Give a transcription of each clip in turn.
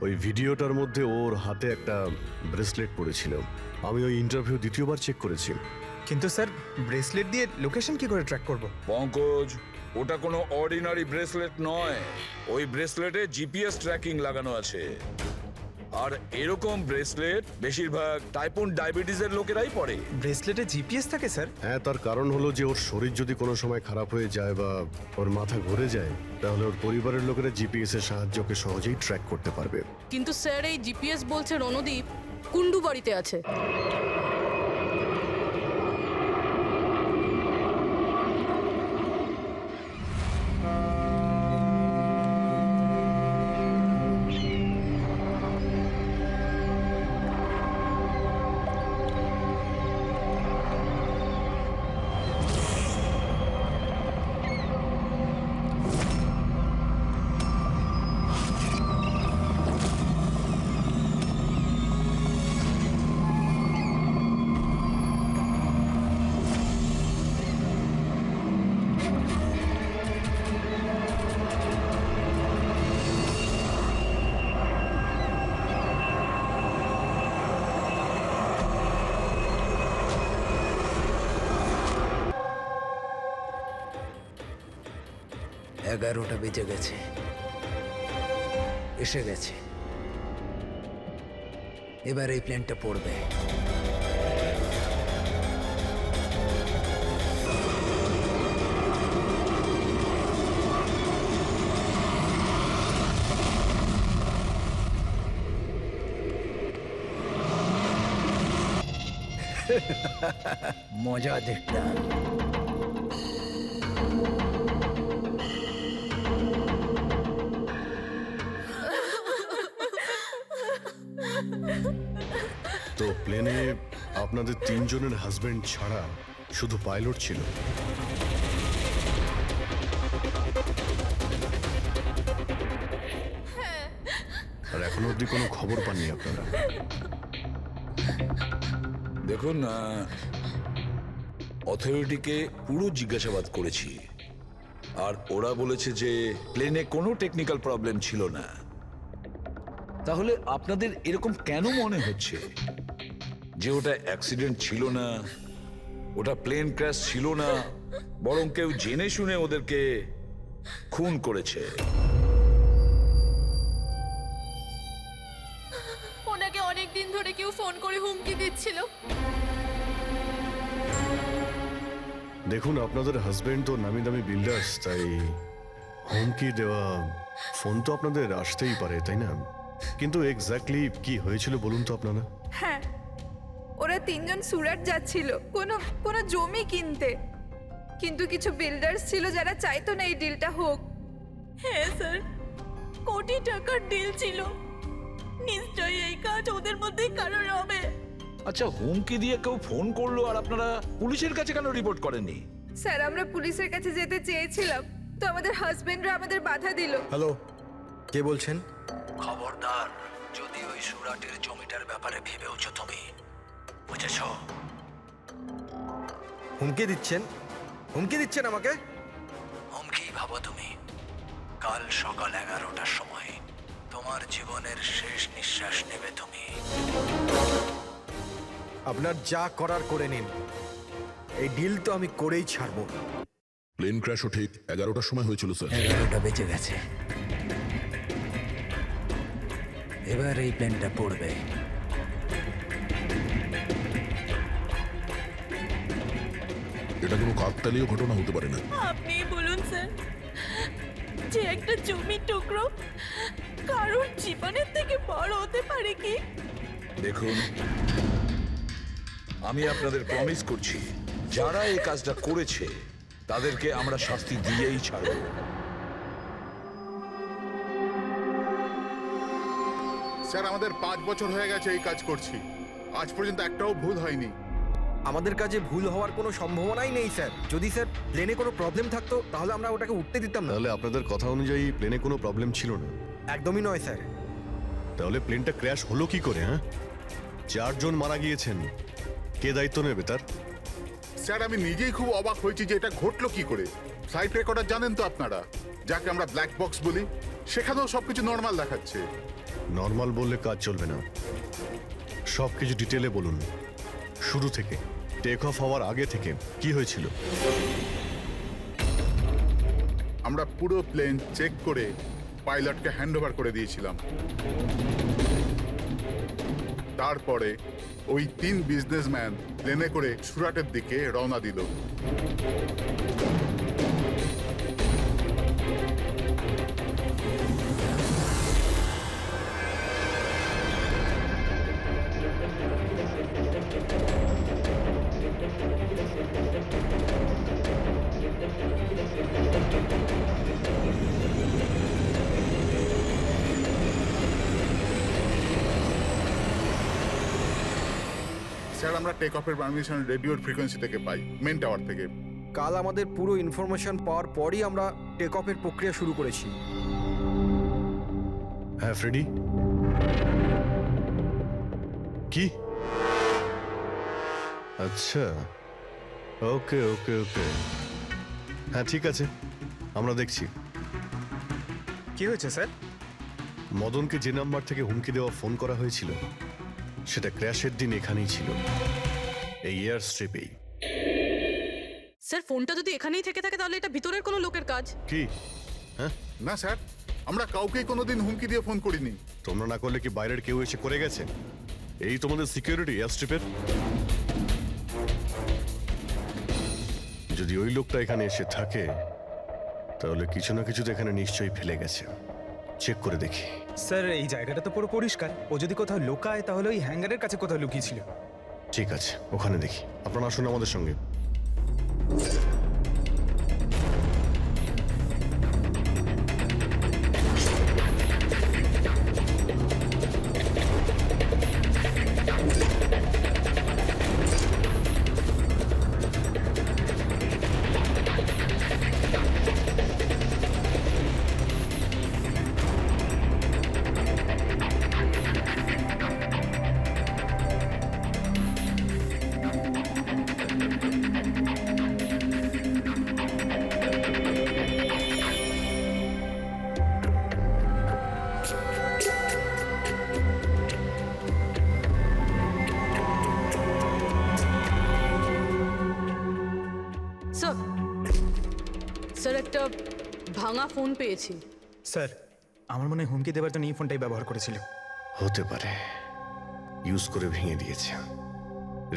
ওই ভিডিওটার মধ্যে ওর হাতে একটা ব্রেসলেট পড়েছিল। আমি ওই ইন্টারভিউ দ্বিতীয়বার চেক করেছি। কিন্তু স্যার ব্রেসলেট দিয়ে লোকেশন কি করে ট্র্যাক করব? পঙ্কজ, ওটা কোনো অর্ডিনারি ব্রেসলেট নয়। ওই ব্রেসলেটে জিপিএস ট্র্যাকিং লাগানো আছে। আর এরকম ব্রেসলেট বেশিরভাগ টাইপ 1 ডায়াবেটিসের লোকেরাই পরে। ব্রেসলেটে জিপিএস থাকে স্যার? হ্যাঁ, তার কারণ হলো যে ওর শরীর যদি কোনো সময় খারাপ হয়ে যায় বা ওর মাথা ঘুরে যায়, তাহলে ওর পরিবারের লোকেরা জিপিএস এর সাহায্যকে সহজেই ট্র্যাক করতে পারবে। কিন্তু স্যার এই জিপিএস বলছে রণদীপ কুন্ডু বাড়িতে আছে। এগারোটা বেজে গেছে, এসে গেছে। এবার এই প্লেনটা পড়বে। মজা দেখলাম। তো প্লেনে আপনাদের তিনজনের হাজবেন্ড ছাড়া শুধু পাইলট ছিল? আর এখনো অবধি কোনো খবর পাননি আপনারা? দেখুন, অথরিটিকে পুরো জিজ্ঞাসাবাদ করেছি, আর ওরা বলেছে যে প্লেনে কোনো টেকনিক্যাল প্রবলেম ছিল না। তাহলে আপনাদের এরকম কেন মনে হচ্ছে যে ওটা অ্যাক্সিডেন্ট ছিল না, ওটা প্লেন ক্র্যাশ ছিল না, বরং কেউ জেনে শুনে ওদেরকে খুন করেছে? ওনাকে অনেক দিন ধরে কেউ ফোন করে হুমকি দিচ্ছিল। দেখুন, আপনাদের হাজবেন্ড তো নামি দামি বিল্ডার্স, তাই হুমকি দেওয়া ফোন তো আপনাদের আসতেই পারে, তাই না? কিন্তু এক্স্যাক্টলি কি হয়েছিল বলুন তো আপনারা? হ্যাঁ, ওরা তিনজন সুরাট যাচ্ছিল কোনো জমি কিনতে, কিন্তু কিছু বিল্ডার্স ছিল যারা চাইতো না এই ডিলটা হোক। হ্যাঁ স্যার, কোটি টাকার ডিল ছিল। নিশ্চয়ই এই কাজ ওদের মধ্যেই কারোর হবে। আচ্ছা, হুমকি দিয়ে কেউ ফোন করলো আর আপনারা পুলিশের কাছে কেন রিপোর্ট করেননি? স্যার, আমরা পুলিশের কাছে যেতে চেয়েছিলাম, তো আমাদের হাজবেন্ডরা আমাদের বাধা দিল। হ্যালো, কে বলছেন? খবরদার, যদি ওই সুরাটের জমিটার ব্যাপারে ভেবেওছ তুমি, বুঝেছ? হুমকি দিচ্ছেন? হুমকি দিচ্ছেন আমাকে? হুমকি ভাবো তুমি। কাল সকাল 11টার সময় তোমার জীবনের শেষ নিঃশ্বাস নেবে তুমি। আপনার যা করার করে নিন, এই ডিল তো আমি করেই ছাড়বো। প্লেন ক্র্যাশও ঠিক 11টার সময় হয়েছিল স্যার। 11টা বেজে গেছে। এবার এই প্লেনটা পড়বে। এটা কোনো কাকতালীয় ঘটনা হতে পারে না। আপনি বলুন স্যার, যে একটা জমির টুকরো কারোর জীবনের থেকে বড় হতে পারে কি? দেখুন, আমি আপনাদের প্রমিস করছি, যারা এই কাজটা করেছে তাদেরকে আমরা শাস্তি দিয়েই ছাড়ব। স্যার, আমাদের 5 বছর হয়ে গেছে এই কাজ করছি, আজ পর্যন্ত একটাও ভুল হয়নি। আমাদের কাজে ভুল হওয়ার কোনো সম্ভাবনাই নেই স্যার। যদি স্যার প্লেনে কোনো প্রবলেম থাকতো তাহলে আমরা ওটাকে উঠতে দিতাম না। তাহলে আপনাদের কথা অনুযায়ী প্লেনে কোনো প্রবলেম ছিল না? একদমই নয় স্যার। তাহলে প্লেনটা ক্র্যাশ হলো কি করে? হ্যাঁ, 4 জন মারা গিয়েছেন, কে দায়িত্ব নেবে তার? স্যার, আমি নিজেই খুব অবাক হয়েছি যে এটা ঘটলো কি করে। ফ্লাইট রেকর্ডার জানেন তো আপনারা, যাকে আমরা ব্ল্যাক বক্স বলি, সেখানেও সবকিছু নর্মাল দেখাচ্ছে। নর্মাল বললে কাজ চলবে না, সব কিছু ডিটেলে বলুন, শুরু থেকে, টেক অফ হওয়ার আগে থেকে কি হয়েছিল। আমরা পুরো প্লেন চেক করে পাইলটকে হ্যান্ডওভার করে দিয়েছিলাম। তারপরে ওই 3 বিজনেসম্যান প্লেনে করে সুরাটের দিকে রওনা দিল। স্যার, আমরা টেক অফের পারমিশন রেডিওর ফ্রিকোয়েন্সি থেকে পাই, মেন টাওয়ার থেকে। কাল আমাদের পুরো ইনফরমেশন পাওয়ার পরই আমরা টেক অফের প্রক্রিয়া শুরু করেছি। হ্যাঁ ফ্রেডি, কি? আচ্ছা, ওকে ওকে ওকে, হ্যাঁ ঠিক আছে, আমরা দেখছি। কি হয়েছে স্যার? মদনকে যে নাম্বার থেকে হুমকি দেওয়া ফোন করা হয়েছিল সেটা ক্র্যাশের দিন এখানেই ছিল, এই এয়ার স্ট্রিপেই। স্যার ফোনটা যদি এখানেই থেকে থাকে তাহলে এটা ভিতরের কোনো লোকের কাজ। কি? হ্যাঁ, না স্যার, আমরা কাউকেই কোনোদিন হুমকি দিয়ে ফোন করিনি। তোমরা না করলে কি বাইরের কেউ এসে করে গেছে? এই তোমাদের সিকিউরিটি এয়ার স্ট্রিপের? যদি ওই লোকটা এখানে এসে থাকে তাহলে কিছু না কিছু তো এখানে নিশ্চয়ই ফেলে গেছে, চেক করে দেখি। স্যার এই জায়গাটা তো পুরো পরিষ্কার, ও যদি কোথাও লুকায় তাহলে ওই হ্যাঙ্গারের কাছে কোথাও লুকিয়েছিল। ঠিক আছে, ওখানে দেখি। আপনারা আসুন আমাদের সঙ্গে। স্যার, স্যার একটা ভাঙা ফোন পেয়েছি। স্যার আমার মনে হয় হুমকি দেওয়ার জন্য এই ফোনটাই ব্যবহার করেছিল। হতে পারে, ইউজ করে ভেঙে দিয়েছে।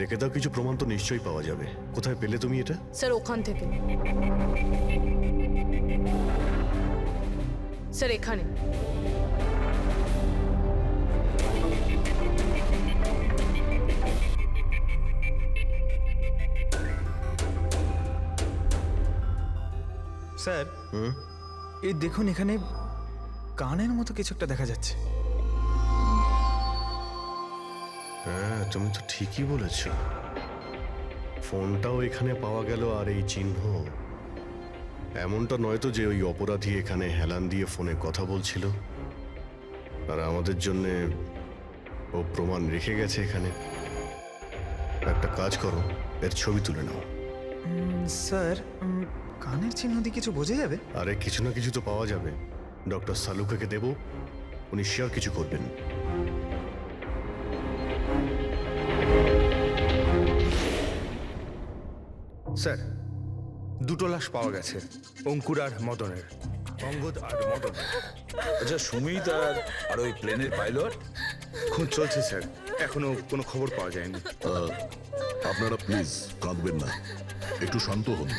রেখে দাও, কিছু প্রমাণ তো নিশ্চয়ই পাওয়া যাবে। কোথায় পেলে তুমি এটা? স্যার ওখান থেকে। স্যার এখানে। স্যার এই দেখুন, এখানে কানের মতো কিছু একটা দেখা যাচ্ছে। হ্যাঁ, তুমি তো ঠিকই বলেছ। ফোনটাও এখানে পাওয়া গেল, আর এই চিহ্ন। এমনটা নয় তো যে ওই অপরাধী এখানে হেলান দিয়ে ফোনে কথা বলছিল আর আমাদের জন্য ও প্রমাণ রেখে গেছে এখানে। একটা কাজ করো, এর ছবি তুলে নাও। স্যার কানের চিহ্ন দিয়ে কিছু বোঝা যাবে? আরে কিছু না কিছু তো পাওয়া যাবে। ডক্টর সালুকাকে দেব, উনি শিওর কিছু করবেন। স্যার, 2টো লাশ পাওয়া গেছে, অঙ্কুর আর মদনের। অঙ্গদ আর মদন। আচ্ছা, সুমিত আর ওই প্লেনের পাইলট? খুঁজ চলছে স্যার, এখনো কোনো খবর পাওয়া যায়নি। আপনারা প্লিজ কাঁদবেন না, একটু শান্ত হন।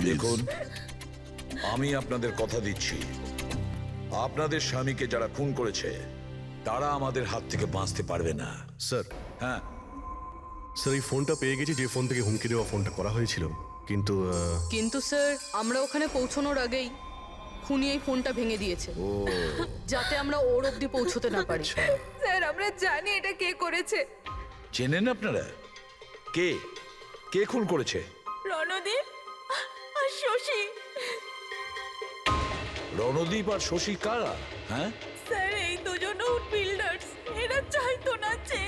দেখুন, আমি আপনাদের কথা দিচ্ছি, আপনাদের স্বামীকে যারা খুন করেছে তারা আমাদের হাত থেকে বাঁচতে পারবে না। স্যার, হ্যাঁ স্যার এই ফোনটা পেয়ে গেছি যে ফোন থেকে হুমকি দেওয়া ফোনটা করা হয়েছিল, কিন্তু কিন্তু স্যার আমরা ওখানে পৌঁছানোর আগেই খুনি এই ফোনটা ভেঙে দিয়েছে, যাতে আমরা ওর অবধি পৌঁছতে না পারি। স্যার আমরা জানি এটা কে করেছে। চেনেন আপনারা? কে কে খুন করেছে? রণদীপ আর শশী। রণদীপ আর শশী কারা? হ্যাঁ স্যার এই দুজন আউট বিল্ডার্স, এরা চাইতো না যে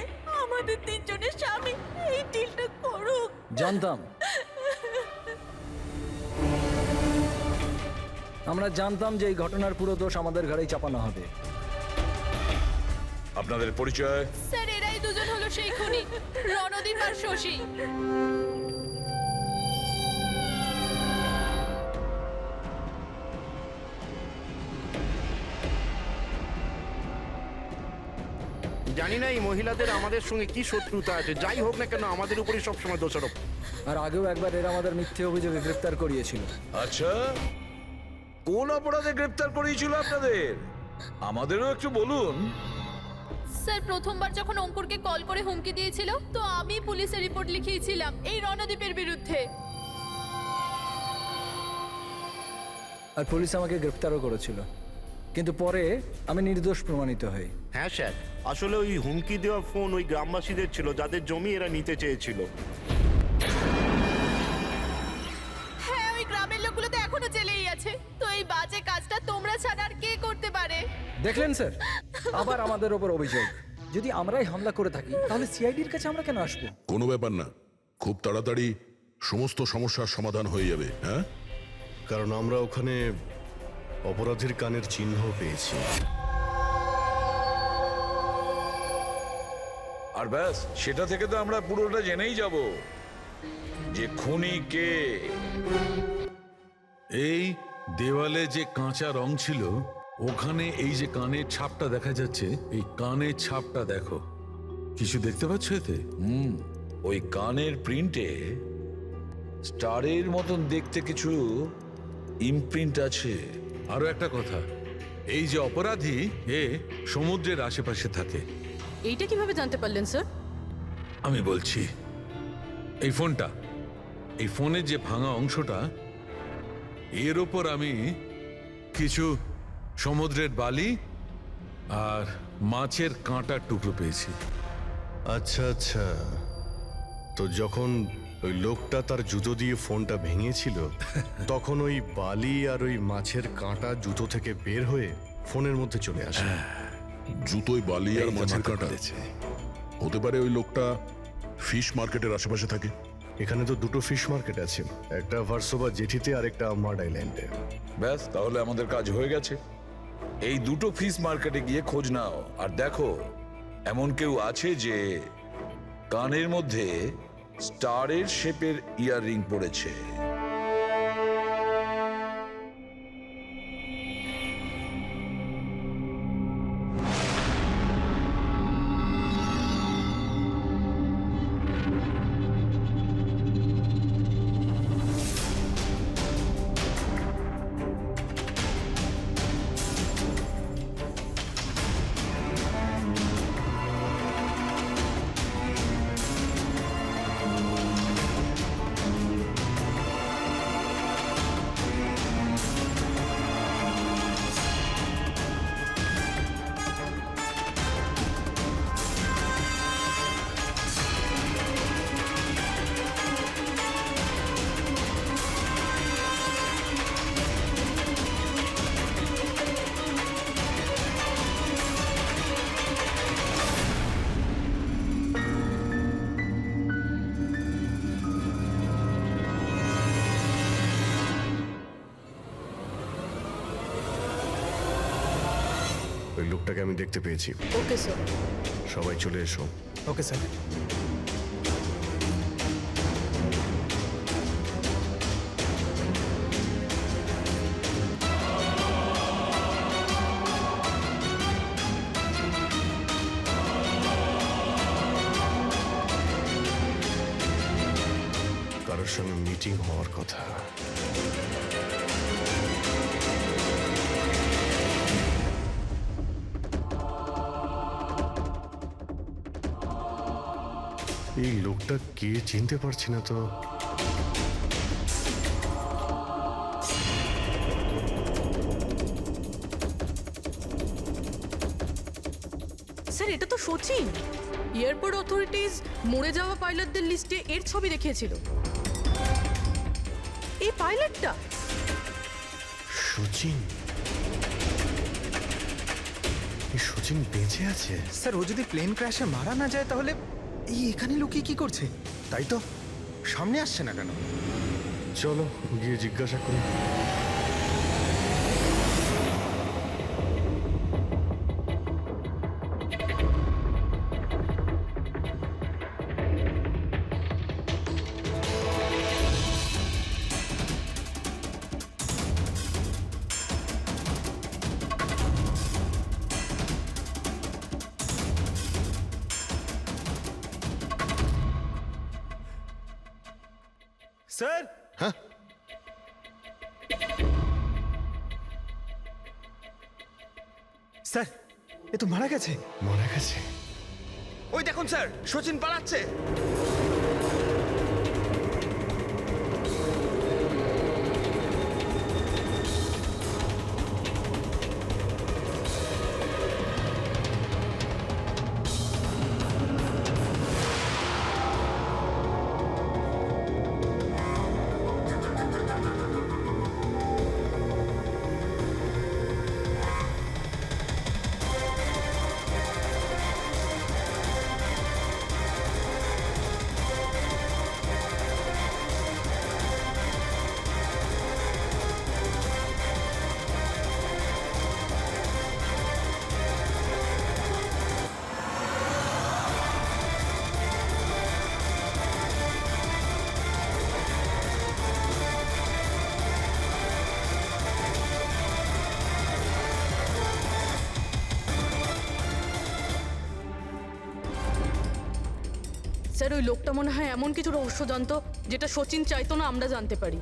আমাদের 3 জনের স্বামী এই ডিলটা করুক। জানতাম, আমরা জানতাম যে এই ঘটনার পুরো দোষ আমাদের ঘাড়েই চাপানো হবে। আপনাদের পরিচয়? স্যার এরাই দুজন হলো সেই খুনি, রণদীপ আর শশী। জানি না এই মহিলাদের আমাদের সঙ্গে কি শত্রুতা আছে, যাই হোক না কেন আমাদের উপরই সবসময় দোষারোপ। আর আগেও একবার এরা আমাদের মিথ্যে অভিযোগে গ্রেফতার করিয়েছিল। আচ্ছা, কোন অপরাধে গ্রেপ্তার করিয়েছিল আপনাদের? আমাদেরও একটু বলুন। স্যার প্রথমবার যখন অঙ্কুরকে কল করে হুমকি দিয়েছিল, তো আমি পুলিশে রিপোর্ট লিখিয়েছিলাম এই রণদীপের বিরুদ্ধে। আর পুলিশ আমাকে গ্রেফতারও করেছিল, কিন্তু পরে আমি নির্দোষ প্রমাণিত হই। হ্যাঁ স্যার, আসলে ওই হুমকি দেওয়া ফোন ওই গ্রামবাসীদের ছিল যাদের জমি এরা নিতে চেয়েছিল। হ্যাঁ, ওই গ্রামের লোকগুলো তো এখনো জেলেই আছে। তো এই বাজে কাজটা তোমরা ছাড়া আর কে করতে পারে? দেখলেন স্যার, আবার আমাদের ওপর অভিযোগ। যদি আমরাই হামলা করে থাকি তাহলে সিআইডির কাছে আমরা কেন আসবো? কোনো ব্যাপার না, খুব তাড়াতাড়ি সমস্ত সমস্যার সমাধান হয়ে যাবে। হ্যাঁ, কারণ আমরা ওখানে অপরাধীর কানের চিহ্ন পেয়েছি। আর ব্যাস, সেটা থেকে তো আমরা পুরোটা জেনেই যাব যে খুনি কে। এই দেওয়ালে যে কাঁচা রং ছিল, ওখানে এই যে কানের ছাপটা দেখা যাচ্ছে, এই কানের ছাপটা দেখো। কিছু দেখতে পাচ্ছ এতে? ওই কানের প্রিন্টে স্টারের মতন দেখতে কিছু ইমপ্রিন্ট আছে। আরো একটা কথা, এই যে অপরাধী, এ সমুদ্রের আশেপাশে থাকে। এইটা কিভাবে জানতে পারলেন স্যার? আমি বলছি, এই ফোনটা, এই ফোনের যে ভাঙা অংশটা, এর ওপর আমি কিছু সমুদ্রের বালি আর মাছের কাঁটার টুকরো পেয়েছি। আচ্ছা আচ্ছা, তো যখন ওই লোকটা তার জুতো দিয়ে ফোনটা ভেঙেছিল, তখন ওই বালি আর ওই মাছের কাঁটা জুতো থেকে বের হয়ে ফোনের মধ্যে চলে আসে। জুতোয় বালি আর এই তো মাছের মাথা কাঁটা। খুলেছে। হতে পারে ওই লোকটা ফিশ মার্কেটের আশেপাশে থাকে। এখানে তো দুটো ফিশ মার্কেট আছে, একটা ভার্সোবা জেটিতে আর একটা মার্ড আইল্যান্ডে। ব্যাস, তাহলে আমাদের কাজ হয়ে গেছে। এই দুটো ফিশ মার্কেটে গিয়ে খোঁজ নাও, আর দেখো এমন কেউ আছে যে কানের মধ্যে স্টারের শেপের ইয়াররিং পড়েছে। ওই লোকটাকে আমি দেখতে পেয়েছি। Okay sir. সবাই চলে এসো। Okay sir. কারোর সঙ্গে মিটিং হওয়ার কথা। এই লোকটা কে চিনতে পারছি না তো। স্যার এটা তো সচিন। এয়ারপোর্ট অথরিটিজ মরে যাওয়া পাইলটদের লিস্টে এর ছবি দেখিয়েছিল। এই পাইলটটা সচিন, এই সচিন বেঁচে আছে? স্যার, ও যদি প্লেন ক্র্যাশে মারা না যায় তাহলে এই এখানে লুকিয়ে কি করছে? তাই তো, সামনে আসছে না কেন? চলো গিয়ে জিজ্ঞাসা করি। স্যার হ্যাঁ স্যার এ তো মারা গেছে। মনে গেছে? ওই দেখুন স্যার, সচিন পালাচ্ছে। স্যার ওই লোকটা মনে হয় এমন কিছু রহস্য জানতো যেটা সচিন চাইতো না আমরা জানতে পারি,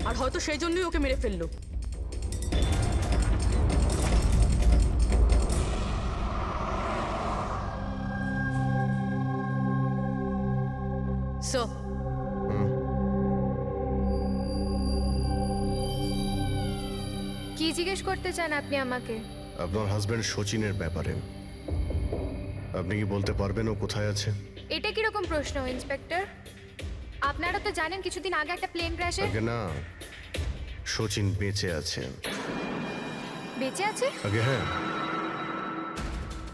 আর হয়তো সেই জন্যই ওকে মেরে ফেললো। স্যার কি জিজ্ঞেস করতে চান আপনি আমাকে? আপনার হাজবেন্ড সচিনের ব্যাপারে আপনি কি বলতে পারবেন ও কোথায় আছে? এটা কিরকম প্রশ্ন ইন্সপেক্টর? আপনারা তো জানেন কিছুদিন আগে একটা প্লেন ক্র্যাশে। আগে না, সচিন বেঁচে আছে। বেঁচে আছে? আগে হ্যাঁ।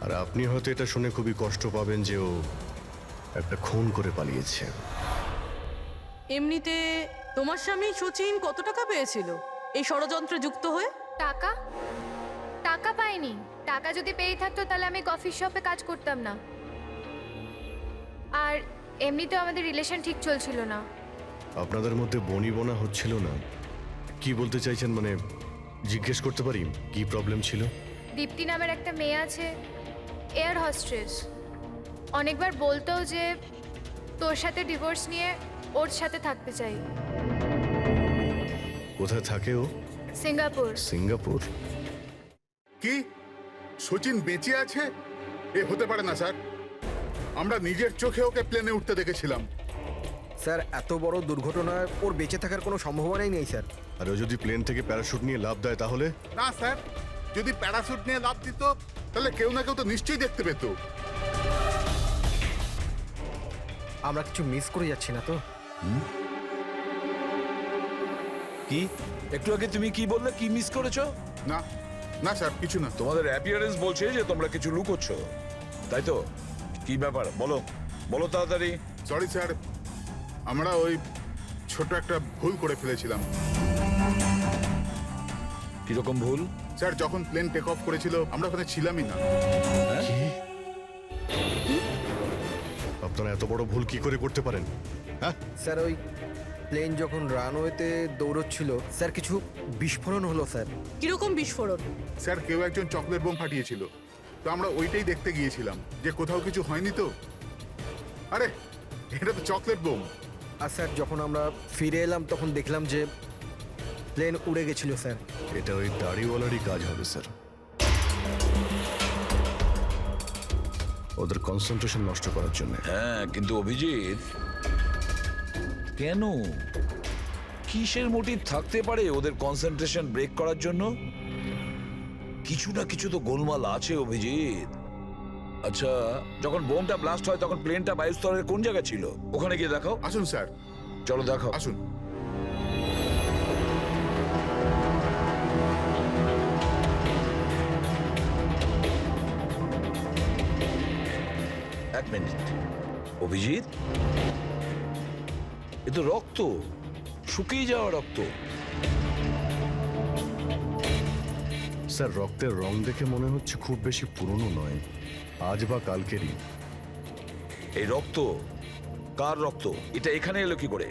আর আপনি হয়তো এটা শুনে খুবই কষ্ট পাবেন যে ও একটা খুন করে পালিয়েছে। এমনিতে তোমার স্বামী সচিন কত টাকা পেয়েছিল এই ষড়যন্ত্রে যুক্ত হয়ে? টাকা? টাকা পাইনি। টাকা যদি পেয়ে থাকতো তাহলে আমি কফি শপে কাজ করতাম না। আর এমনিতেও আমাদের রিলেশন ঠিক চলছিল না। আপনাদের মধ্যে বনিবনা হচ্ছিল না? কি বলতে চাইছেন, মানে জিজ্ঞেস করতে পারি কি প্রবলেম ছিল? দীপ্তি নামের একটা মেয়ে আছে, এয়ার হোস্টেস। অনেকবার বলতো যে তোর সাথে ডিভোর্স নিয়ে ওর সাথে থাকতে চাই। কোথায় থাকে ও? সিঙ্গাপুর। সিঙ্গাপুর? কি সচিন বেঁচে আছে? এ হতে পারে না স্যার, আমরা নিজের চোখে ওকে প্লেনে উঠতে দেখেছিলাম। স্যার এত বড় দুর্ঘটনায় ওর বেঁচে থাকার কোনো সম্ভাবনাই নেই স্যার। আর ও যদি প্লেন থেকে প্যারাশুট নিয়ে লাফ দেয় তাহলে? না স্যার, যদি প্যারাশুট নিয়ে লাফ দিত তাহলে কেউ না কেউ তো নিশ্চয়ই দেখতে পেত। আমরা কিছু মিস করে যাচ্ছি না তো? কি একটু আগে তুমি কি বললে? কি মিস করেছো? না না স্যার, কিছু না। তোমাদের অ্যাপিয়ারেন্স বলছে যে তোমরা কিছু লুকোচ্ছ, তাই তো? কি ব্যাপার বলো, বলো তাড়াতাড়ি। সরি স্যার, আমরা ওই ছোট একটা ভুল করে ফেলেছিলাম। কিরকম ভুল? স্যার যখন প্লেন টেক অফ করেছিল আমরা ওখানে ছিলামই না। আপনারা এত বড় ভুল কি করে করতে পারেন? হ্যাঁ স্যার ওই প্লেন যখন রানওয়েতে দৌড়চ্ছিল স্যার কিছু বিস্ফোরণ হলো স্যার। কিরকম বিস্ফোরণ? স্যার কেউ একজন চকলেট বোম ফাটিয়েছিল, তো আমরা ওইটাই দেখতে গিয়েছিলাম যে কোথাও কিছু হয়নি তো। আরে এটা তো চকলেট বোম। আর স্যার যখন আমরা ফিরে এলাম তখন দেখলাম যে প্লেন উড়ে গেছিল স্যার। এটা ওই দাড়িওয়ালারই কাজ হবে স্যার। ওদের কনসেন্ট্রেশন নষ্ট করার জন্য। হ্যাঁ, কিন্তু অভিজিৎ, কেন? কিসের মোটিভ থাকতে পারে ওদের কনসেন্ট্রেশন ব্রেক করার জন্য? কিছু না কিছু তো গোলমাল আছে অভিজিৎ। আচ্ছা, যখন বোমটা ব্লাস্ট হয় তখন প্লেনটা বায়ুস্তরের কোন জায়গায় ছিল? ওখানে গিয়ে দেখাও। আসুন স্যার, চলো দেখাও। আসুন। এক মিনিট অভিজিৎ, এ তো রক্ত, শুকিয়ে যাওয়া রক্ত। স্যার রক্তের রং দেখে মনে হচ্ছে খুব বেশি পুরনো নয়, আজ বা কালকেরই। এই রক্ত কার রক্ত? এটা এখানে এলো কি করে?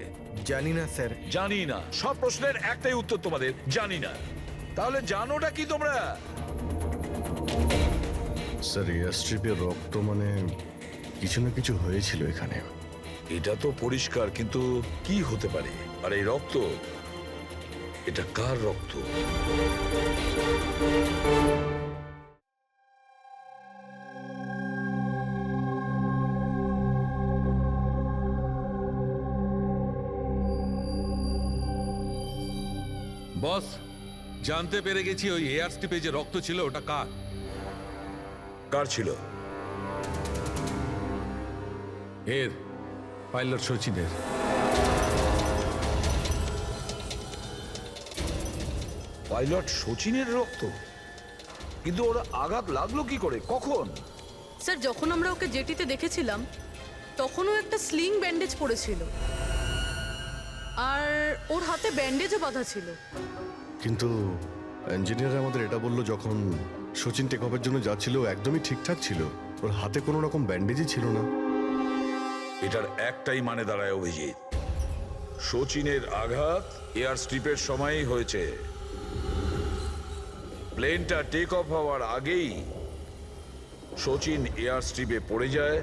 জানি না স্যার। জানি না? সব প্রশ্নের একটাই উত্তর তোমাদের, জানি না। তাহলে জানোটা কি তোমরা? স্যার এয়ারস্ট্রিপে রক্ত মানে কিছু না কিছু হয়েছিল এখানে। এটা তো পরিষ্কার, কিন্তু কি হতে পারে? আর এই রক্ত, এটা কার রক্ত? বস, জানতে পেরে গেছি ওই এয়ার স্ট্রিপে যে রক্ত ছিল ওটা কার। কার ছিল? এর পাইলট সচিনের। পাইলট সচিনের রক্ত? কিন্তু ওরা আঘাত লাগলো কি করে, কখন? স্যার, যখন আমরা ওকে জেটিতে দেখেছিলাম তখনও একটা স্লিং ব্যান্ডেজ পড়েছিল, আর ওর হাতে ব্যান্ডেজও বাঁধা ছিল। কিন্তু ইঞ্জিনিয়ার আমাদের এটা বললো যখন সচিন টেক অফের জন্য যাচ্ছিল ও একদমই ঠিকঠাক ছিল, ওর হাতে কোনো রকম ব্যান্ডেজই ছিল না। এটার একটাই মানে দাঁড়ায় অভিজিৎ, সচিনের আঘাত এয়ার স্ট্রিপের সময়ই হয়েছে। প্লেনটা টেক অফ হওয়ার আগেই সচিন এয়ার স্ট্রিপে পড়ে যায়,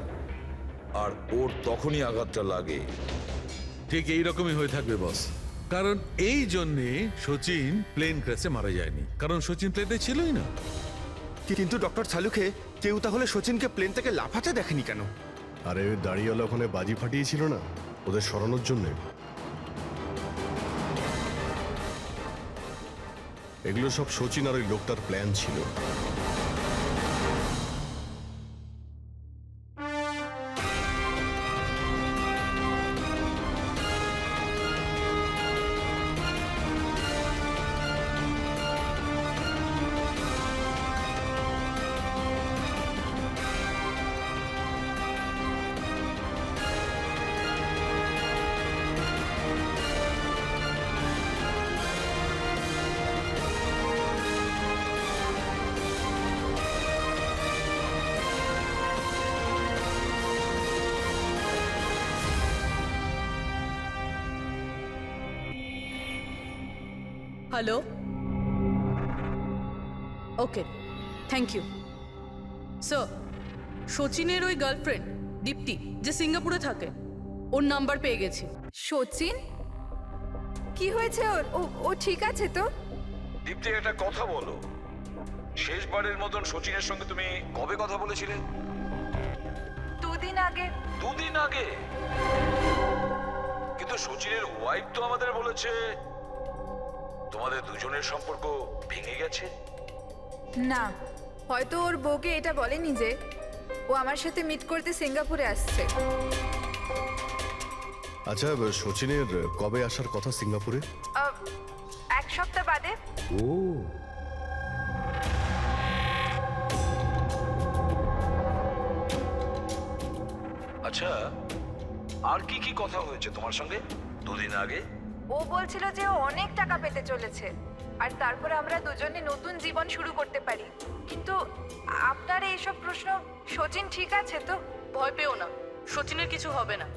আর ওর তখনই আঘাতটা লাগে। ঠিক এই রকমই হয়ে থাকবে বস, কারণ এই জন্যে সচিন প্লেন ক্র্যাশে মারা যায়নি, কারণ সচিন প্লেনে ছিলই না। কিন্তু ডক্টর সালুখে, কেউ তাহলে সচিনকে প্লেন থেকে লাফাতে দেখেনি কেন? আরে ওই দাঁড়িয়েওয়ালা ওখানে বাজি ফাটিয়েছিল না ওদের সরানোর জন্যে। এগুলো সব সচিন আর ওই লোকটার প্ল্যান ছিল। Hello, okay, thank you sir. সচিনের ওই গার্লফ্রেন্ড দীপ্তি, যে সিঙ্গাপুরে থাকে, ওর নাম্বার পেয়ে গেছি। সচিন কি হয়েছে ওর? ও ঠিক আছে তো? দীপ্তি, একটা কথা বলো, শেষবারের মতন সচিনের সঙ্গে তুমি কবে কথা বলেছিলে? 2 দিন আগে। 2 দিন আগে? কিন্তু সচিনের ওয়াইফ তো আমাদের বলেছে তোমাদের দুজনের সম্পর্ক ভেঙে গেছে। না, হয়তো ওর বউকে এটা বলেনি যে ও আমার সাথে মিট করতে সিঙ্গাপুরে আসছে। আচ্ছা, সচিনের কবে আসার কথা সিঙ্গাপুরে? 1 সপ্তাহ বাদে। ও, আচ্ছা, আর কি কি কথা হয়েছে তোমার সঙ্গে 2 দিন আগে? ও বলছিল যে ও অনেক টাকা পেতে চলেছে, আর তারপরে আমরা দুজনে নতুন জীবন শুরু করতে পারি। কিন্তু আপনার এইসব প্রশ্ন, সচিন ঠিক আছে তো? ভয় পেও না, সচিনের কিছু হবে না,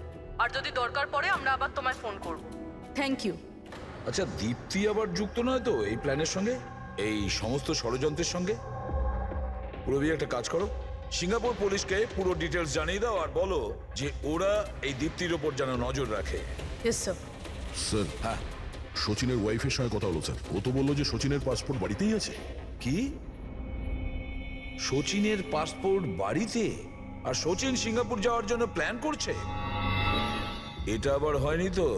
আর যদি দরকার পড়ে আমরা আবার তোমায় ফোন করব। Thank you. আচ্ছা, দীপ্তি আবার যুক্ত নয় তো এই প্ল্যানের সঙ্গে, এই সমস্ত ষড়যন্ত্রের সঙ্গে? পুরবি, একটা কাজ করো, সিঙ্গাপুর পুলিশকে পুরো ডিটেলস জানিয়ে দাও আর বলো যে ওরা এই দীপ্তির ওপর যেন নজর রাখে। Yes sir. স্যার, হ্যাঁ, সচিনের ওয়াইফের সঙ্গে কথা হলো স্যার। ও তো বললো যে সচিনের পাসপোর্ট বাড়িতেই আছে। কি? সচিনের পাসপোর্ট বাড়িতে? আর সচিন সিঙ্গাপুর যাওয়ার জন্য প্ল্যান করছে? এটা আবার হয়নি তো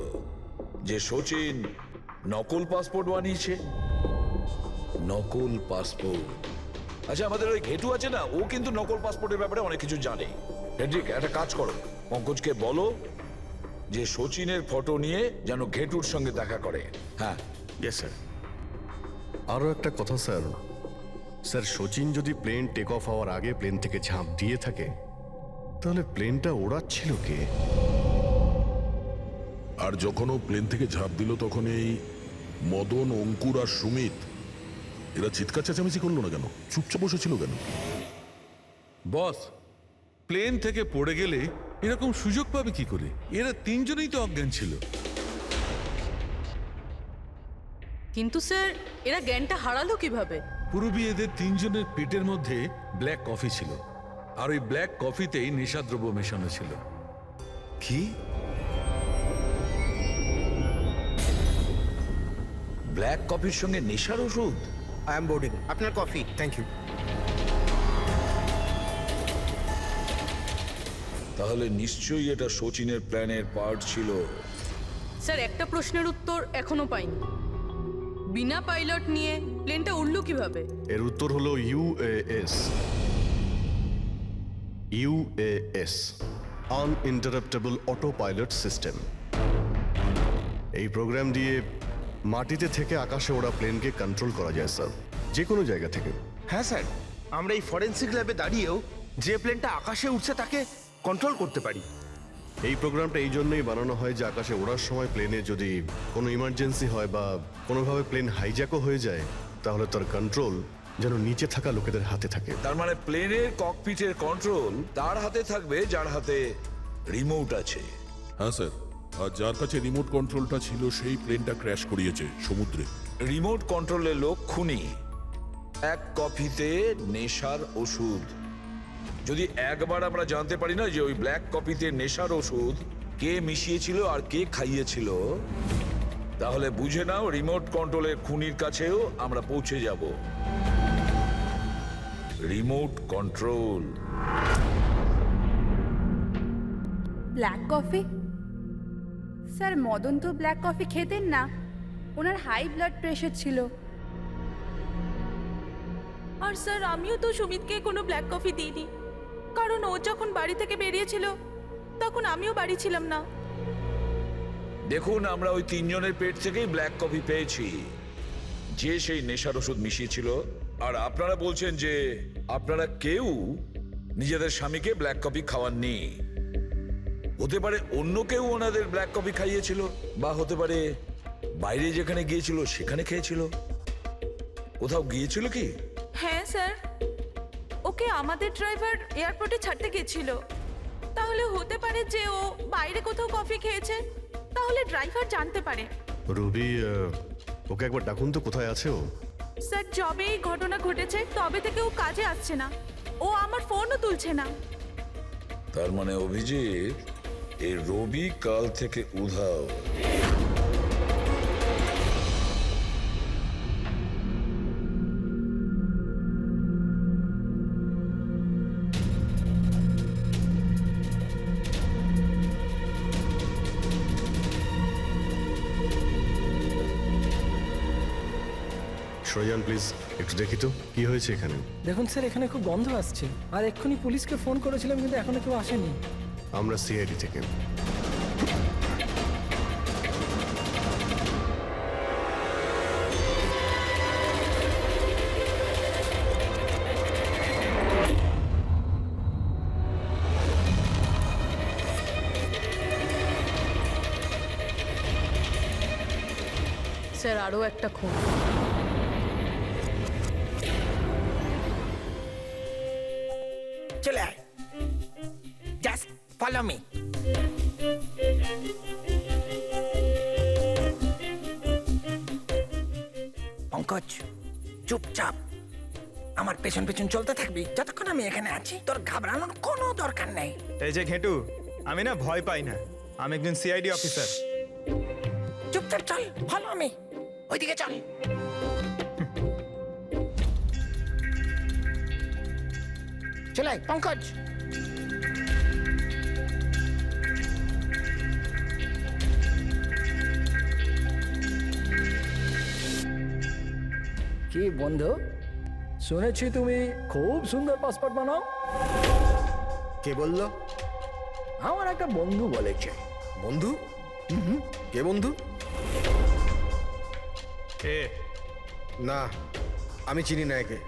যে সচিন নকল পাসপোর্ট বানিয়েছে? নকল পাসপোর্ট? আচ্ছা, আমাদের ওই ঘেটু আছে না, ও কিন্তু নকল পাসপোর্টের ব্যাপারে অনেক কিছু জানে। হেড্রিক, একটা কাজ করো, পঙ্কজকে বলো যে সচিনের ফটো নিয়ে যেন ঘেটুর সঙ্গে দেখা করে। হ্যাঁ। Yes sir. আরও একটা কথা স্যার, স্যার সচিন যদি প্লেন টেক অফ হওয়ার আগে প্লেন থেকে ঝাঁপ দিয়ে থাকে, তাহলে প্লেনটা ওড়াচ্ছিল কে? আর যখন ও প্লেন থেকে ঝাঁপ দিল তখন এই মদন, অঙ্কুর আর সুমিত এরা চিৎকার চেঁচামেচি করলো না কেন? চুপচাপ বসেছিল কেন? বস, প্লেন থেকে পড়ে গেলে এরকম সুযোগ পাবে কি করে? এরা তিনজনেই তো অজ্ঞান ছিল। কিন্তু স্যার, এরা জ্ঞানটা হারালো কিভাবে? পুরবী, এদের তিনজনের পেটের মধ্যে ব্ল্যাক কফি ছিল, আর ওই ব্ল্যাক কফিতেই নেশাদ্রব্য মেশানো ছিল। কি? ব্ল্যাক কফির সঙ্গে নেশার ওষুধ? I am boarding. আপনার কফি। Thank you. তাহলে নিশ্চয়ই এটা শচীনের প্ল্যানের পার্ট ছিল। স্যার একটা প্রশ্নের উত্তর এখনো পাইনি। বিনা পাইলট নিয়ে প্লেনটা উড়লো কিভাবে? এর উত্তর হলো UAS. UAS, আনইন্টারাপ্টেবল auto pilot system. এই প্রোগ্রাম দিয়ে মাটিতে থেকে আকাশে ওড়া প্লেনকে কন্ট্রোল করা যায় স্যার, যে কোনো জায়গা থেকে। হ্যাঁ স্যার, আমরা এই ফরেন্সিক ল্যাবে দাঁড়িয়েও যে প্লেনটা আকাশে উঠছে তাকে কন্ট্রোল করতে পারি। এই প্রোগ্রামটা এই জন্যই বানানো হয় যে আকাশে ওড়ার সময় প্লেনে যদি কোনো ইমার্জেন্সি হয় বা কোনোভাবে প্লেন হাইজ্যাকও হয়ে যায়, তাহলে তার কন্ট্রোল যেন নিচে থাকা লোকেদের হাতে থাকে। তার মানে প্লেনের ককপিটের কন্ট্রোল তার হাতে থাকবে যার হাতে রিমোট আছে। হ্যাঁ স্যার, আর যার কাছে রিমোট কন্ট্রোলটা ছিল সেই প্লেনটা ক্র্যাশ করিয়েছে সমুদ্রে। রিমোট কন্ট্রোলের লোক খুনি, এক কফিতে নেশার ওষুধ। যদি একবার আমরা জানতে পারি না যে ওই ব্ল্যাক কফিতে নেশার ওষুধ কে মিশিয়েছিল আর কে খাইয়েছিল, তাহলে বুঝে নাও রিমোট কন্ট্রোলের খুনির কাছেও আমরা পৌঁছে যাব। Remote control. Black coffee? Sir Madan তো ব্ল্যাক কফি খেতেন না, ওনার হাই ব্লাড প্রেশার ছিল। আর স্যার আমিও তো সুমিতকে কোনো ব্ল্যাক কফি দিইনি, কারণ ও যখন বাড়ি থেকে বেরিয়েছিল তখন আমিও বাড়ি ছিলাম না। দেখুন, আমরা ওই তিনজনের পেট থেকেই ব্ল্যাক কফি পেয়েছি, যে সেই নেশার ওষুধ মিশিয়েছিল। আর আপনারা বলছেন যে আপনারা কেউ নিজেদের স্বামীকে ব্ল্যাক কফি খাওয়াননি। হতে পারে অন্য কেউ ওনাদের ব্ল্যাক কফি খাইয়েছিল, বা হতে পারে বাইরে যেখানে গিয়েছিল সেখানে খেয়েছিল। কোথাও গিয়েছিল কি? হ্যাঁ স্যার, ওকে আমাদের ড্রাইভার এয়ারপোর্টে ছাড়তে গেছিল। তাহলে হতে পারে যে ও বাইরে কোথাও কফি খেয়েছে, তাহলে ড্রাইভার জানতে পারে। রবি, ওকে একবার ডাকুন তো, কোথায় আছে ও? স্যার যবে এই ঘটনা ঘটেছে তবে থেকে ও কাজে আসছে না, ও আমার ফোনও তুলছে না। তার মানে অভিজিৎ, এই রবি কাল থেকে উধাও। সরজান প্লিজ একটু দেখি তো কি হয়েছে এখানে। দেখুন স্যার, এখানে খুব গন্ধ আসছে, আর এক্ষুনি পুলিশকে ফোন করেছিলাম কিন্তু এখনো কেউ আসেনি। আমরা সিআইডি থেকে। স্যার আরও একটা খুন। চলে আয়, জাস্ট ফলো মি। পঙ্কজ, চুপচাপ আমার পেছন পেছন চলতে থাকবি যতক্ষণ আমি এখানে আছি। তোর ঘাবড়ানোর কোনো দরকার নেই। এই যে ঘেটু, আমি না ভয় পাই না, আমি একজন সিআইডি অফিসার। চুপচাপ চল, ফলো মি, ওইদিকে চল। চলে আয় পঙ্কজ। কি বন্ধু, শুনেছি তুমি খুব সুন্দর পাসপোর্ট বানাও। কে বললো? আমার একটা বন্ধু বলেছে। বন্ধু? কে বন্ধু? এ না, আমি চিনি না একে।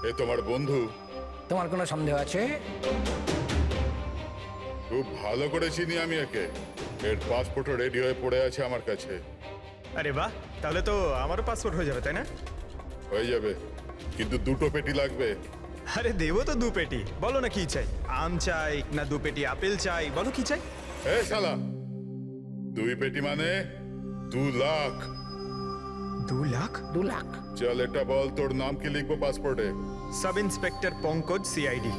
এ তোমার বন্ধু? তোমার কোনো সন্দেহ আছে? খুব ভালো করে চিনি আমি একে। এর পাসপোর্টও রেডি হয়ে পড়ে আছে আমার কাছে। আরে বাহ, তাহলে তো আমারও পাসপোর্ট হয়ে যাবে, তাই না? হয়ে যাবে, কিন্তু দুটো পেটি লাগবে। আরে দেবো তো 2 পেটি, বলো না কি চাই? আম চাই না 2 পেটি আপেল চাই, বলো কি চাই? এ শালা 2 পেটি মানে 2 লাখ। 2 লাখ? 2 লাখ। চল এটা বল, তোর নাম কি লিখবো পাসপোর্টে? Sub inspector Pankaj, CID.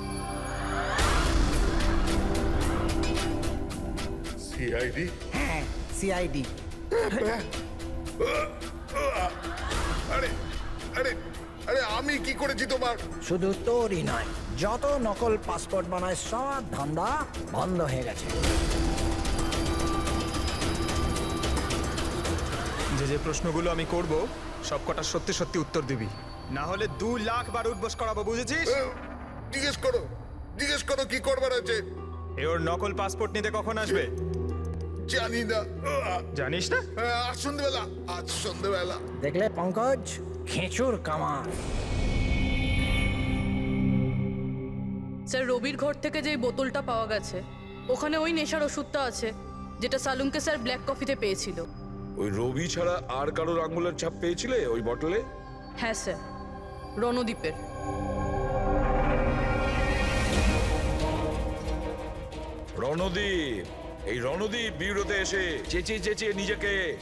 CID? হ্যাঁ, সিআইডি। আরে আরে আরে আমি কি করেছি তোমার? শুধু তোরই নয়, যত নকল পাসপোর্ট বানায় সব ধান্দা বন্ধ হয়ে গেছে। যে প্রশ্নগুলো আমি করব সব কটা সত্যি সত্যি উত্তর দিবি, না হলে 2 লাখ বার উঠবোস করাবো, বুঝেছিস? জিজ্ঞেস করো কি করবার আছে। এ ওর নকল পাসপোর্ট নিতে কখন আসবে? জানি না। জানিস না? আজ সন্ধ্যেবেলা। দেখলে পঙ্কজ, খেঁচুর কামাল। স্যার, রবির ঘর থেকে যে বোতলটা পাওয়া গেছে ওখানে ওই নেশার ওষুধটা আছে যেটা সালুমকে স্যার ব্ল্যাক কফিতে পেয়েছিল। ওই রবি ছাড়া আর কারোর আঙ্গুলের ছাপ পেয়েছিলে ওই বটলে? হ্যাঁ স্যার, রণদ্বীপের। রণদীপ, এই রণদীপ বিউরোতে এসে চেঁচিয়ে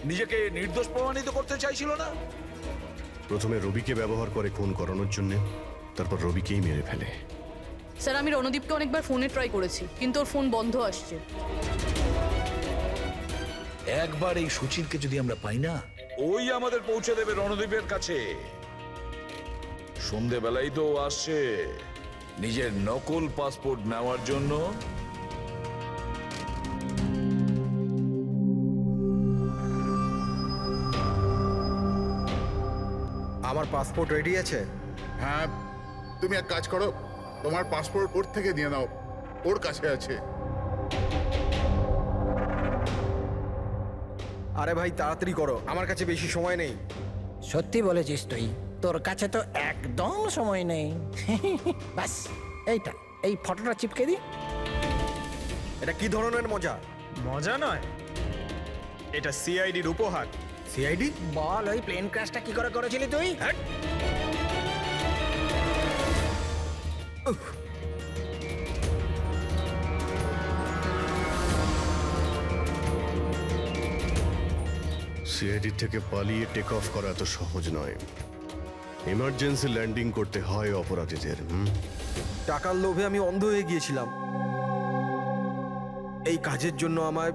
নিজেকে নির্দোষ প্রমাণিত করতে চাইছিল না? প্রথমে রবিকে ব্যবহার করে খুন করানোর জন্য, তারপর রবিকেই মেরে ফেলে। স্যার, আমি রণদীপকে অনেকবার ফোনে ট্রাই করেছি কিন্তু ওর ফোন বন্ধ আসছে। একবার এই সুচিরকে যদি আমরা পাই না, ওই আমাদের পৌঁছে দেবে রণদীপের কাছে। সন্ধেবেলায় তো ও আসছে নিজের নকল পাসপোর্ট নেওয়ার জন্য। আমার পাসপোর্ট রেডি আছে? হ্যাঁ, তুমি এক কাজ করো, তোমার পাসপোর্ট ওর থেকে নিয়ে নাও, ওর কাছে আছে। আরে ভাই তাড়াতাড়ি করো, আমার কাছে বেশি সময় নেই। সত্যি বলেছিস তুই, তোর কাছে তো একদম সময় নেই। বাস এই ফটোটা চিপকে দি। এটা কি ধরনের মজা? মজা নয়, এটা সিআইডির উপহার। সিআইডি? বল, ওই প্লেন ক্র্যাশটা কি করে করেছিলি তুই? সিআইডি থেকে পালিয়ে টেক অফ করা এত সহজ নয়। এমার্জেন্সি ল্যান্ডিং করতে হয় অপরাধীদের। টাকার লোভে আমি অন্ধ হয়ে গিয়েছিলাম। এই কাজের জন্য আমায়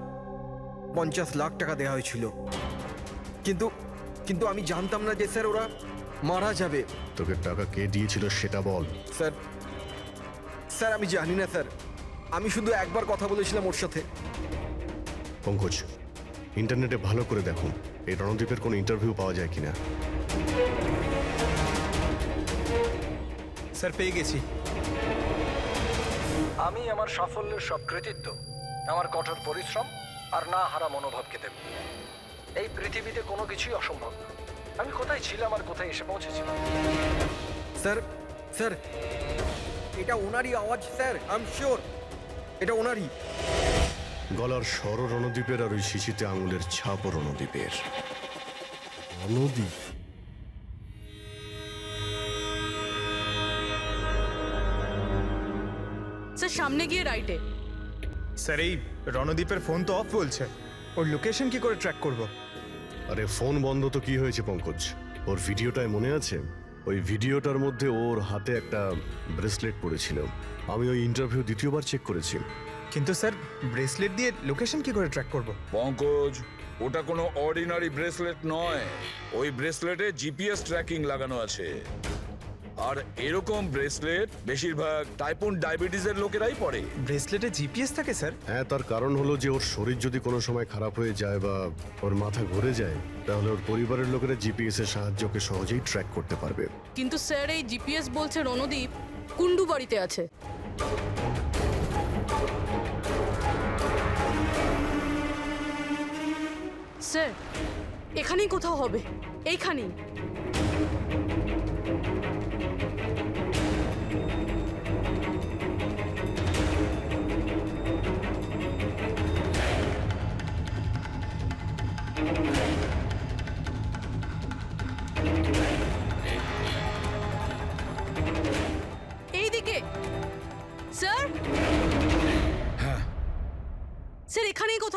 50 লাখ টাকা দেওয়া হয়েছিল, কিন্তু আমি জানতাম না যে স্যার ওরা মারা যাবে। তোকে টাকা কে দিয়েছিল সেটা বল। স্যার আমি জানি না স্যার, আমি শুধু একবার কথা বলেছিলাম ওর সাথে। পঙ্কজ, ইন্টারনেটে ভালো করে দেখুন এই রণদীপের কোনো ইন্টারভিউ পাওয়া যায় কিনা। স্যার, পেয়ে গেছি। আমি আমার সাফল্যের সব কৃতিত্ব আমার কঠোর পরিশ্রম আর না হারা মনোভাবকে দেব। এই পৃথিবীতে কোনো কিছুই অসম্ভব না। আমি কোথায় ছিলাম আর কোথায় এসে পৌঁছেছিলাম। স্যার এটা ওনারই আওয়াজ স্যার, আই এম শিওর এটা ওনারই। গলার স্বর রণদীপের আর ওই শিশিতে আঙুলের ছাপও রণদীপের। রণদীপ? স্যার, সামনে গিয়ে রাইটে। স্যার, এই রণদীপের ফোন তো অফ বলছে, ওর লোকেশন কি করে ট্র্যাক করব? আরে ফোন বন্ধ তো কি হয়েছে পঙ্কজ, ওর ভিডিওটায় মনে আছে? ওই ভিডিওটার মধ্যে ওর হাতে একটা ব্রেসলেট পড়েছিল। আমি ওই ইন্টারভিউ দ্বিতীয়বার চেক করেছি। কিন্তু স্যার, ব্রেসলেট দিয়ে লোকেশন কি করে ট্র্যাক করব? পঙ্কজ, ওটা কোনো অর্ডিনারি ব্রেসলেট নয়। ওই ব্রেসলেটে জিপিএস ট্র্যাকিং লাগানো আছে। আর এরকম ব্রেসলেট বেশিরভাগ টাইপ 1 ডায়াবেটিসের লোকেরাই পরে। ব্রেসলেটে জিপিএস থাকে স্যার? হ্যাঁ, তার কারণ হলো যে ওর শরীর যদি কোনো সময় খারাপ হয়ে যায় বা ওর মাথা ঘুরে যায়, তাহলে ওর পরিবারের লোকেরা জিপিএস এর সাহায্যকে সহজেই ট্র্যাক করতে পারবে। কিন্তু স্যার, এই জিপিএস বলছে রণদীপ কুন্ডু বাড়িতে আছে। স্যার, এখানেই কোথাও হবে, এইখানেই। এই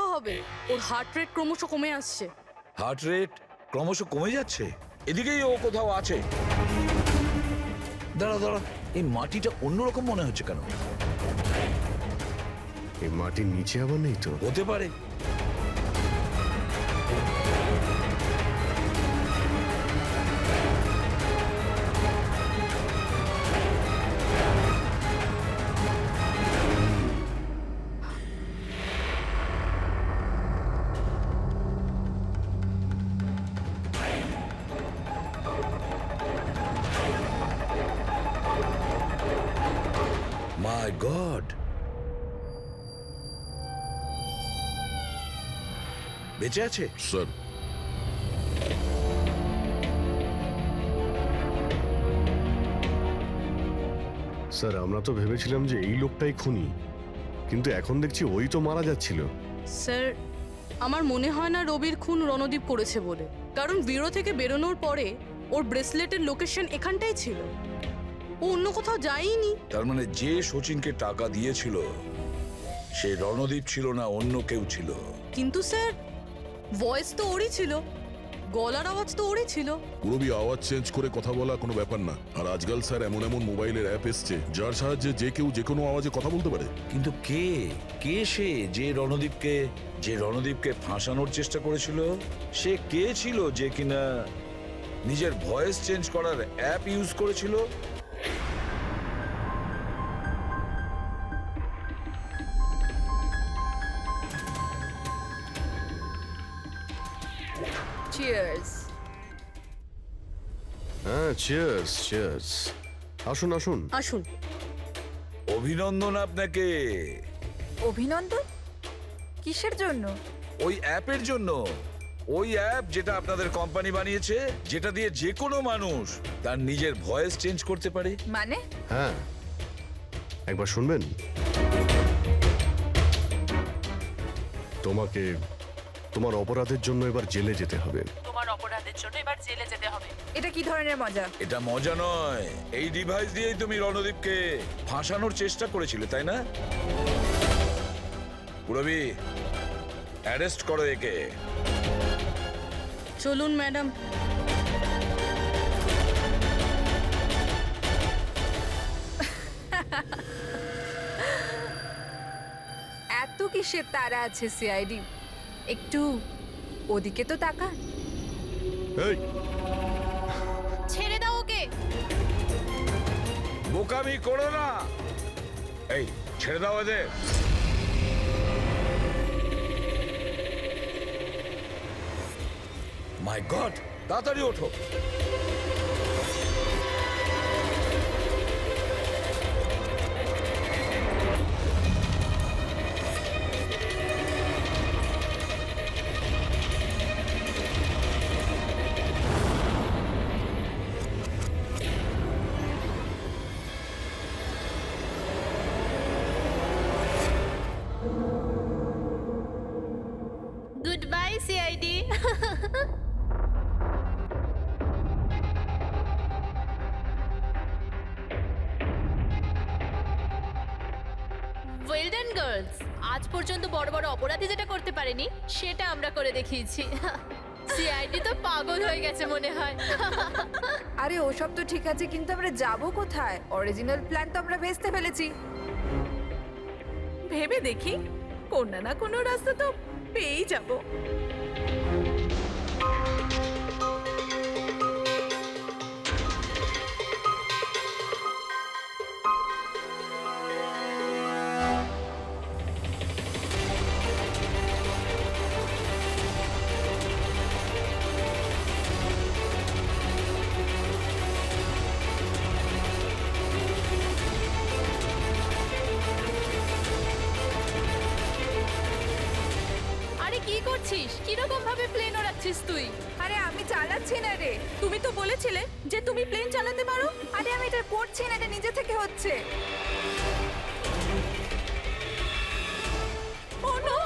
কোথাও হবে। ওর হার্ট রেট ক্রমশ কমে আসছে। হার্ট রেট ক্রমশ কমে যাচ্ছে, এদিকেই ও কোথাও আছে। দাঁড়া দাঁড়া, এই মাটিটা অন্যরকম মনে হচ্ছে কেন? এই মাটির নিচে আবার নেই তো? হতে পারে। মাই গড, বেঁচে আছে? স্যার, স্যার আমরা তো ভেবেছিলাম যে এই লোকটাই খুনি, কিন্তু এখন দেখছি ওই তো মারা যাচ্ছিল। স্যার, আমার মনে হয় না রবির খুন রণদীপ করেছে বলে, কারণ ব্যুরো থেকে বেরোনোর পরে ওর ব্রেসলেটের লোকেশন এখানটাই ছিল, ও অন্য কোথাও যায়নি। তার মানে যে শচীনকে টাকা দিয়েছিল সে রণদীপ ছিল না, অন্য কেউ ছিল। কিন্তু স্যার, ভয়েস তো ওরই ছিল, গলার আওয়াজ তো ওরই ছিল। পুরবি আওয়াজ চেঞ্জ করে কথা বলা কোনো ব্যাপার না। আর আজকাল স্যার এমন এমন মোবাইলের অ্যাপ এসছে যার সাহায্যে যে কেউ যে কোনো আওয়াজে কথা বলতে পারে। কিন্তু কে কে সে যে রণদীপকে ফাঁসানোর চেষ্টা করেছিল? সে কে ছিল যে কিনা নিজের ভয়েস চেঞ্জ করার অ্যাপ ইউজ করেছিল? চিয়ার্স। হ্যাঁ, চিয়ার্স চিয়ার্স। আসুন আসুন। আসুন। অভিনন্দন আপনাকে। অভিনন্দন? কিসের জন্য? ওই অ্যাপের জন্য। ওই অ্যাপ যেটা আপনাদের কোম্পানি বানিয়েছে, যেটা দিয়ে যে কোনো মানুষ তার নিজের ভয়েস চেঞ্জ করতে পারে। মানে? হ্যাঁ, একবার শুনবেন? তোমাকে তোমার অপরাধের জন্য এবার জেলে যেতে হবে। তোমার অপরাধের জন্য এবার জেলে যেতে হবে। এটা কি ধরনের মজা? এটা মজা নয়, এই ডিভাইস দিয়েই তুমি রণদীপকে ফাঁসানোর চেষ্টা করেছিলে, তাই না? পুরবি, অ্যারেস্ট করো একে। চলুন ম্যাডাম। এত কিসের তারা আছে সিআইডি? একটু ওদিকে তো তাকা। এই, ছেড়ে দাও ওকে। বোকামি করো না। এই, ছেড়ে দাও এদের। মাই গড, তাড়াতাড়ি ওঠো। Good bye CID. Well done girls, আজ পর্যন্ত বড় বড় অপরাধী যেটা করতে পারেনি সেটা আমরা করে দেখিয়েছি। সিআইডি তো পাগল হয়ে গেছে মনে হয়। আরে ওসব তো ঠিক আছে, কিন্তু আমরা যাব কোথায়? অরিজিনাল প্ল্যান তো আমরা ভেস্তে ফেলেছি। ভেবে দেখি, কোনো না কোনো রাস্তা তো পেয়েই যাব। কি করছিস? কিরকম ভাবে প্লেন ওড়াচ্ছিস তুই? আরে আমি চালাচ্ছি না রে। তুমি তো বলেছিলে যে তুমি প্লেন চালাতে পারো। আরে আমি এটা করছি না, এটা নিজে থেকে হচ্ছে। ও নো,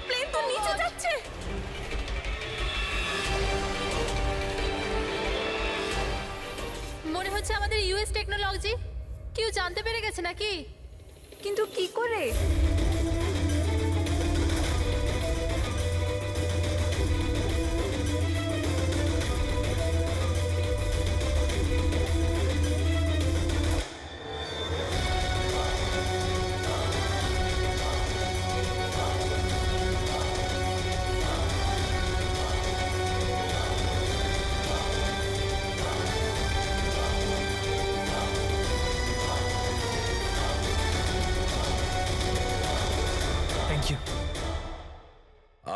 প্লেন তো নিচে যাচ্ছে। মনে হচ্ছে আমাদের ইউএস টেকনোলজি কেউ জানতে পেরে গেছে নাকি? কিন্তু কি করে?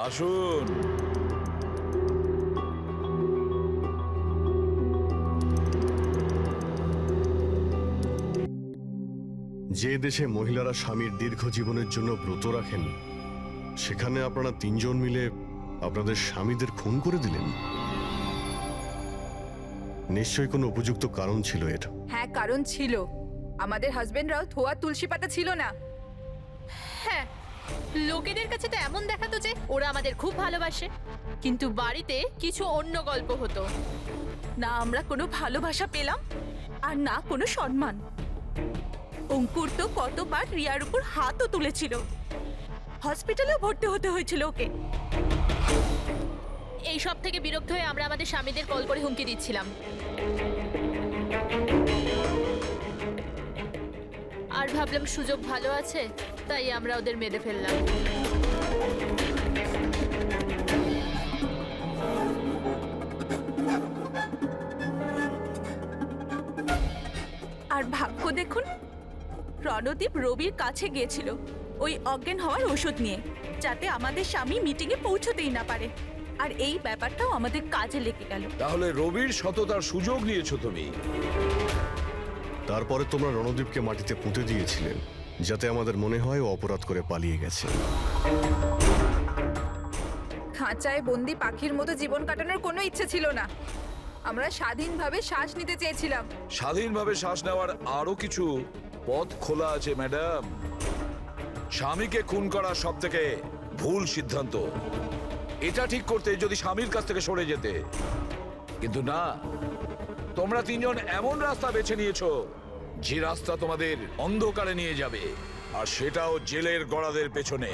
আসুন। যে দেশে মহিলারা স্বামীর দীর্ঘ জীবনের জন্য ব্রত রাখেন, সেখানে আপনারা তিনজন মিলে আপনাদের স্বামীদের খুন করে দিলেন। নিশ্চয়ই কোনো উপযুক্ত কারণ ছিল এর। হ্যাঁ, কারণ ছিল। আমাদের হাজবেন্ডরাও ধোয়া তুলসী পাতা ছিল না। হ্যাঁ, লোকেদের কাছে তো এমন দেখাতো যে ওরা আমাদের খুব ভালোবাসে, কিন্তু বাড়িতে কিছু অন্য গল্প হতো। না আমরা কোনো ভালোবাসা পেলাম, আর না কোনো সম্মান। অঙ্কুর তো কতবার রিয়ার উপর হাতও তুলেছিল, হসপিটালেও ভর্তি হতে হয়েছিল ওকে। এই সব থেকে বিরক্ত হয়ে আমরা আমাদের স্বামীদের কল করে হুমকি দিচ্ছিলাম, আর ভাবলাম সুযোগ ভালো আছে, তাই আমরা ওদের মেরে ফেললাম। আর ভাগ্য দেখুন, রণদীপ রবির কাছে গিয়েছিল ওই অজ্ঞান হওয়ার ওষুধ নিয়ে, যাতে আমাদের স্বামী মিটিংয়ে পৌঁছতেই না পারে। আর এই ব্যাপারটাও আমাদের কাজে লেগে গেল। তাহলে রবির সততার সুযোগ নিয়েছো তুমি। তারপরে তোমরা রণদীপকে মাটিতে পুঁতে দিয়েছিলেন, যাতে আমাদের মনে হয় ও অপরাধ করে পালিয়ে গেছে। খাঁচায় বন্দি পাখির মতো জীবন কাটানোর কোনো ইচ্ছে ছিল না। আমরা স্বাধীনভাবে শ্বাস নিতে চেয়েছিলাম। স্বাধীনভাবে শ্বাস নেওয়ার আরো কিছু পথ খোলা আছে ম্যাডাম। স্বামীকে খুন করা সব থেকে ভুল সিদ্ধান্ত। এটা ঠিক করতে যদি স্বামীর কাছ থেকে সরে যেতে, কিন্তু না, তোমরা তিনজন এমন রাস্তা বেছে নিয়েছো যে রাস্তা তোমাদের অন্ধকারে নিয়ে যাবে, আর সেটাও জেলের গড়াদের পেছনে।